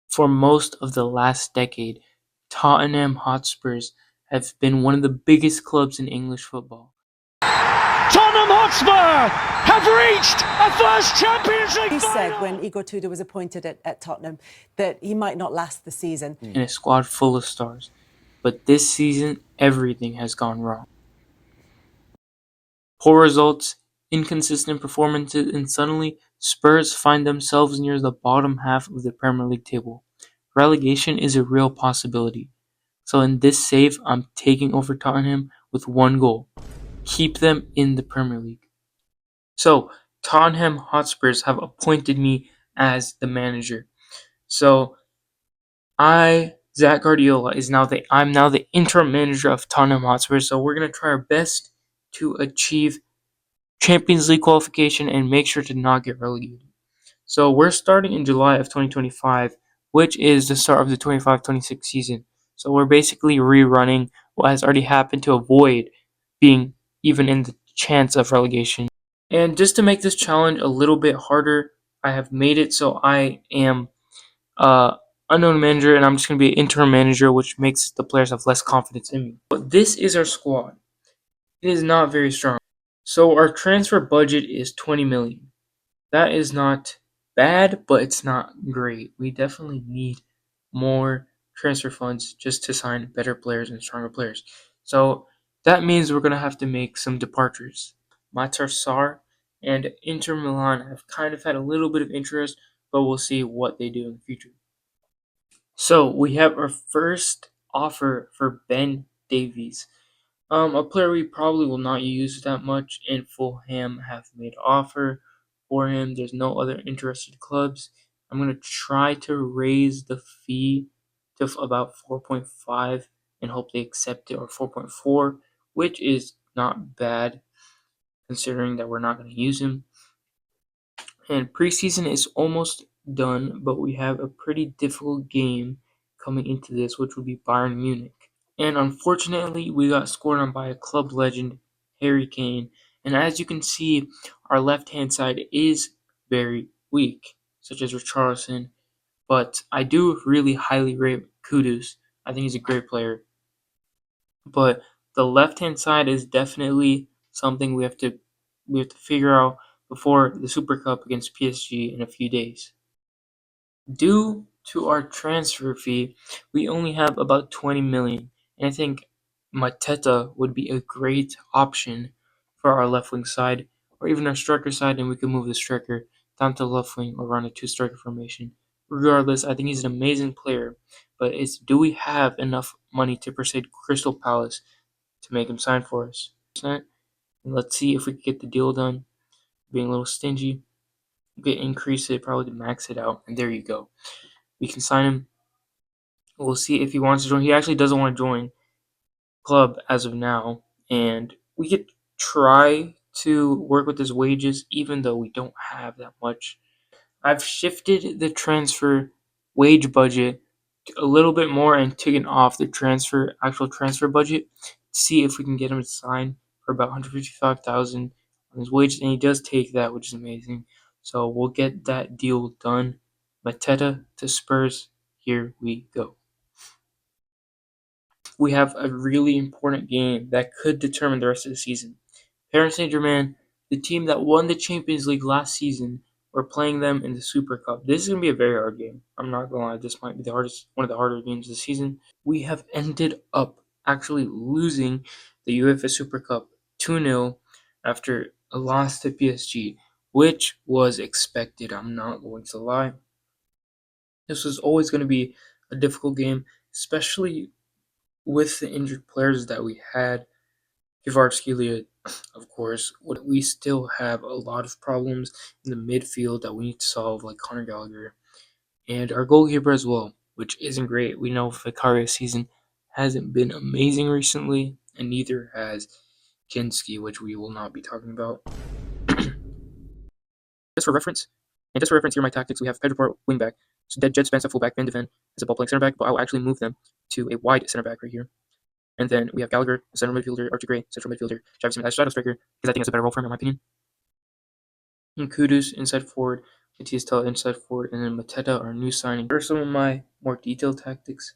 For most of the last decade, Tottenham Hotspurs have been one of the biggest clubs in English football. Tottenham Hotspur have reached a first Champions League He final. said when Igor Tudor was appointed at Tottenham that he might not last the season. In a squad full of stars. But this season, everything has gone wrong. Poor results, inconsistent performances, and suddenly Spurs find themselves near the bottom half of the Premier League table. Relegation is a real possibility. So in this save, I'm taking over Tottenham with one goal. Keep them in the Premier League. So Tottenham Hotspurs have appointed me as the manager. So Zach Guardiola I'm now the interim manager of Tottenham Hotspur. So we're gonna try our best to achieve Champions League qualification and make sure to not get relegated. So we're starting in July of 2025, which is the start of the 25-26 season. So we're basically rerunning what has already happened to avoid being even in the chance of relegation. And just to make this challenge a little bit harder, I have made it so I am unknown manager and I'm just going to be an interim manager, which makes the players have less confidence in me. But this is our squad. It is not very strong. So our transfer budget is 20 million. That is not bad, but it's not great. We definitely need more transfer funds just to sign better players and stronger players. So that means we're going to have to make some departures. Matar Sarr and Inter Milan have kind of had a little bit of interest, but we'll see what they do in the future. So we have our first offer for Ben Davies. A player we probably will not use that much, and Fulham have made an offer for him. There's no other interested clubs. I'm going to try to raise the fee to about 4.5 and hope they accept it, or 4.4, which is not bad considering that we're not going to use him. And preseason is almost done, but we have a pretty difficult game coming into this, which would be Bayern Munich. And unfortunately, we got scored on by a club legend, Harry Kane. And as you can see, our left-hand side is very weak, such as Richarlison. But I do really highly rate Kudus. I think he's a great player. But the left-hand side is definitely something we have to figure out before the Super Cup against PSG in a few days. Due to our transfer fee, we only have about 20 million, and I think Mateta would be a great option for our left wing side, or even our striker side, and we could move the striker down to left wing or run a two-striker formation. Regardless, I think he's an amazing player, but do we have enough money to persuade Crystal Palace to make him sign for us? And let's see if we can get the deal done. Being a little stingy, we can increase it, probably to max it out, and there you go. We can sign him. We'll see if he wants to join. He actually doesn't want to join club as of now, and we could try to work with his wages, even though we don't have that much. I've shifted the transfer wage budget a little bit more and taken off the actual transfer budget to see if we can get him to sign for about 155,000 on his wages, and he does take that, which is amazing. So we'll get that deal done. Mateta to Spurs. Here we go. We have a really important game that could determine the rest of the season. Paris Saint-Germain, the team that won the Champions League last season, we're playing them in the Super Cup. This is going to be a very hard game. I'm not going to lie. This might be one of the harder games of the season. We have ended up actually losing the UEFA Super Cup 2-0 after a loss to PSG, which was expected. I'm not going to lie. This was always going to be a difficult game, especially with the injured players that we had. Kvaratskhelia, of course, we still have a lot of problems in the midfield that we need to solve, like Conor Gallagher, and our goalkeeper as well, which isn't great. We know Vicario's season hasn't been amazing recently, and neither has Kinski, which we will not be talking about. Just for reference, here are my tactics. We have Pedro Porro, wingback, so Jed Spence at fullback, Van de Ven as a ball playing center back, but I will actually move them to a wide center back right here. And then we have Gallagher, central midfielder, Archie Gray, central midfielder, Travis Smith as shadow striker, because I think it's a better role for him, in my opinion. And Kudus, inside forward, Batista inside forward, and then Mateta, our new signing. Here are some of my more detailed tactics,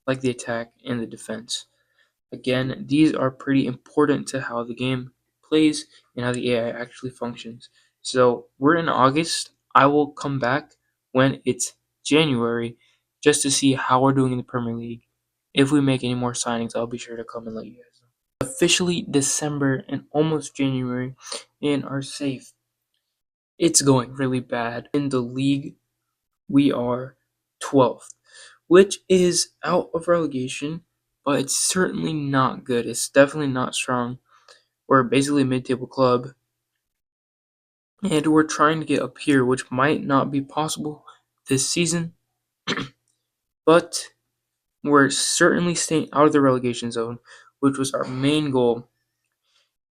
like the attack and the defense. Again, these are pretty important to how the game plays and how the AI actually functions. So we're in August. I will come back when it's January just to see how we're doing in the Premier League. If we make any more signings, I'll be sure to come and let you guys know. Officially December and almost January and are safe. It's going really bad. In the league, we are 12th, which is out of relegation, but it's certainly not good. It's definitely not strong. We're basically a mid-table club, and we're trying to get up here, which might not be possible this season, but we're certainly staying out of the relegation zone, which was our main goal.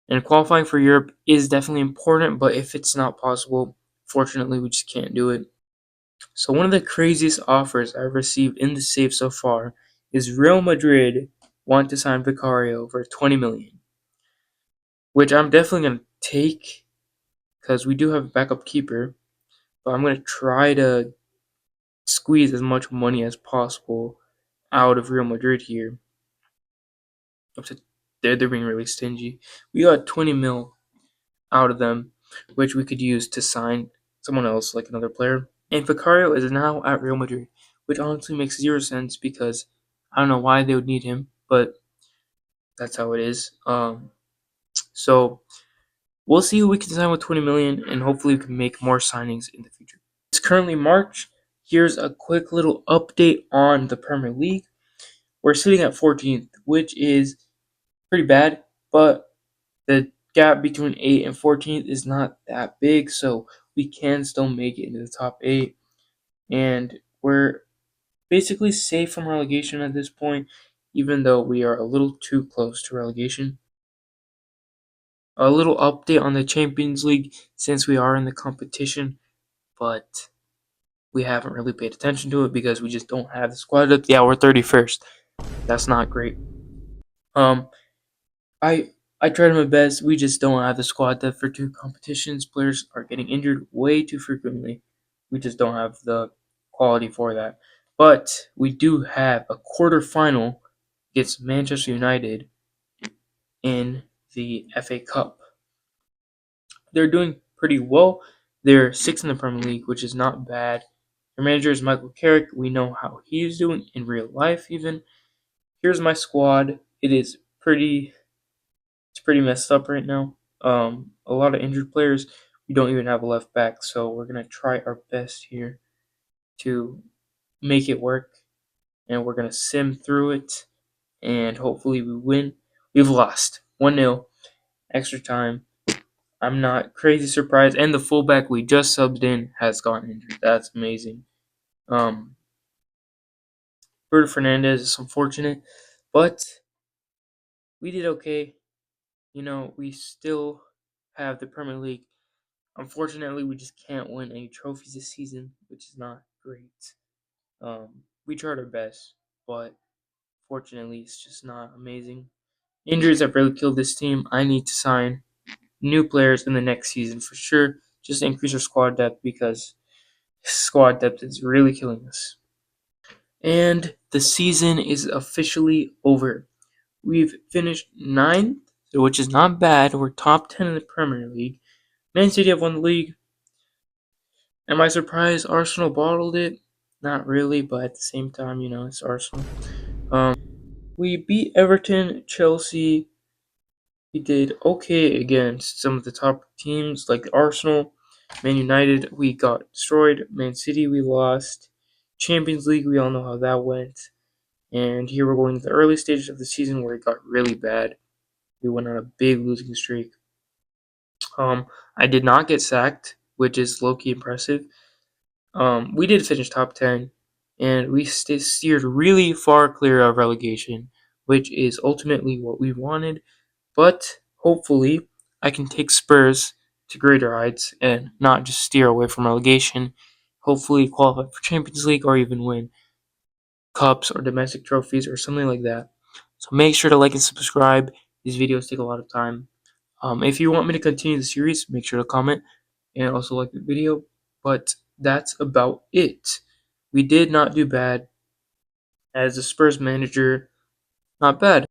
And qualifying for Europe is definitely important, but if it's not possible, fortunately, we just can't do it. So one of the craziest offers I've received in the save so far is Real Madrid want to sign Vicario for 20 million, which I'm definitely going to take because we do have a backup keeper, but I'm going to try to squeeze as much money as possible out of Real Madrid here. They're being really stingy. We got 20 mil out of them, which we could use to sign someone else, like another player. And Vicario is now at Real Madrid, which honestly makes 0 sense because I don't know why they would need him, but that's how it is. So we'll see who we can sign with 20 million, and hopefully we can make more signings in the future. It's currently March. Here's a quick little update on the Premier League. We're sitting at 14th, which is pretty bad, but the gap between 8th and 14th is not that big, so we can still make it into the top 8. And we're basically safe from relegation at this point, even though we are a little too close to relegation. A little update on the Champions League since we are in the competition, but we haven't really paid attention to it because we just don't have the squad depth. Yeah, we're 31st. That's not great. Um, I I tried my best. We just don't have the squad depth for two competitions. Players are getting injured way too frequently. We just don't have the quality for that. But we do have a quarterfinal against Manchester United in the FA Cup. They're doing pretty well. They're sixth in the Premier League, which is not bad. Their manager is Michael Carrick. We know how he's doing in real life. Even here's my squad. It's pretty messed up right now. A lot of injured players. We don't even have a left back, so we're gonna try our best here to make it work, and we're gonna sim through it, and hopefully we win. We've lost 1-0, extra time. I'm not crazy surprised, and the fullback we just subbed in has gotten injured. That's amazing. Um, Bruno Fernandez is unfortunate, but we did okay. We still have the Premier League. Unfortunately, we just can't win any trophies this season, which is not great. We tried our best, but fortunately, it's just not amazing. Injuries have really killed this team. I need to sign new players in the next season for sure, just to increase our squad depth because squad depth is really killing us. And the season is officially over. We've finished ninth, which is not bad. We're top 10 in the Premier League. Man City have won the league. Am I surprised Arsenal bottled it? Not really, but at the same time, it's Arsenal. We beat Everton, Chelsea. We did okay against some of the top teams like Arsenal, Man United. We got destroyed. Man City, we lost. Champions League, we all know how that went. And here we're going to the early stages of the season where it got really bad. We went on a big losing streak. I did not get sacked, which is low-key impressive. We did finish top 10, and we steered really far clear of relegation, which is ultimately what we wanted. But hopefully, I can take Spurs to greater heights and not just steer away from relegation. Hopefully, qualify for Champions League or even win cups or domestic trophies or something like that. So make sure to like and subscribe. These videos take a lot of time. If you want me to continue the series, make sure to comment and also like the video. but that's about it. We did not do bad as a Spurs manager. Not bad.